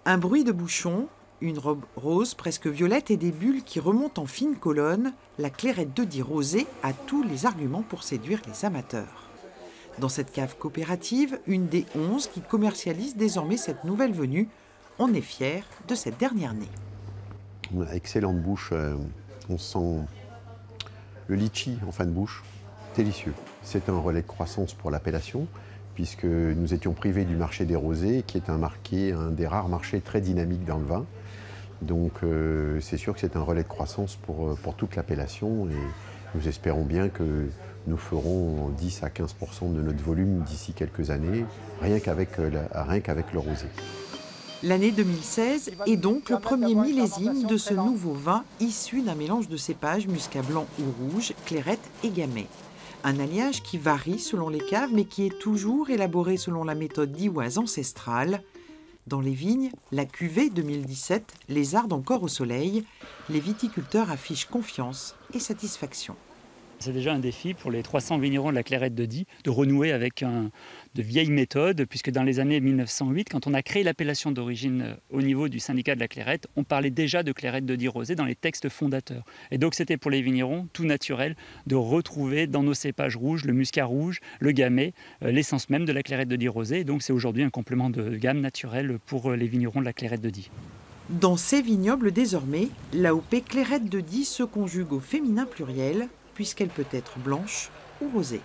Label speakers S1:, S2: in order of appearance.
S1: Un bruit de bouchon, une robe rose presque violette et des bulles qui remontent en fine colonne, la Clairette de Die rosée a tous les arguments pour séduire les amateurs. Dans cette cave coopérative, une des 11 qui commercialise désormais cette nouvelle venue, on est fier de cette dernière née.
S2: Excellente bouche, on sent le litchi en fin de bouche, délicieux. C'est un relais de croissance pour l'appellation, puisque nous étions privés du marché des rosés, qui est un des rares marchés très dynamiques dans le vin. Donc c'est sûr que c'est un relais de croissance pour toute l'appellation, et nous espérons bien que nous ferons 10 à 15% de notre volume d'ici quelques années, rien qu'avec le rosé.
S1: L'année 2016 est donc le premier millésime de ce nouveau vin issu d'un mélange de cépages muscat blanc ou rouge, Clairette et Gamay. Un alliage qui varie selon les caves mais qui est toujours élaboré selon la méthode dioise ancestrale. Dans les vignes, la cuvée 2017 lézarde encore au soleil. Les viticulteurs affichent confiance et satisfaction.
S3: C'est déjà un défi pour les 300 vignerons de la Clairette de Die de renouer avec de vieilles méthodes, puisque dans les années 1908, quand on a créé l'appellation d'origine au niveau du syndicat de la Clairette, on parlait déjà de Clairette de Die rosée dans les textes fondateurs. Et donc c'était pour les vignerons tout naturel de retrouver dans nos cépages rouges le muscat rouge, le gamay, l'essence même de la Clairette de Die rosée. Et donc c'est aujourd'hui un complément de gamme naturel pour les vignerons de la Clairette de Die.
S1: Dans ces vignobles désormais, l'AOP Clairette de Die se conjugue au féminin pluriel, puisqu'elle peut être blanche ou rosée.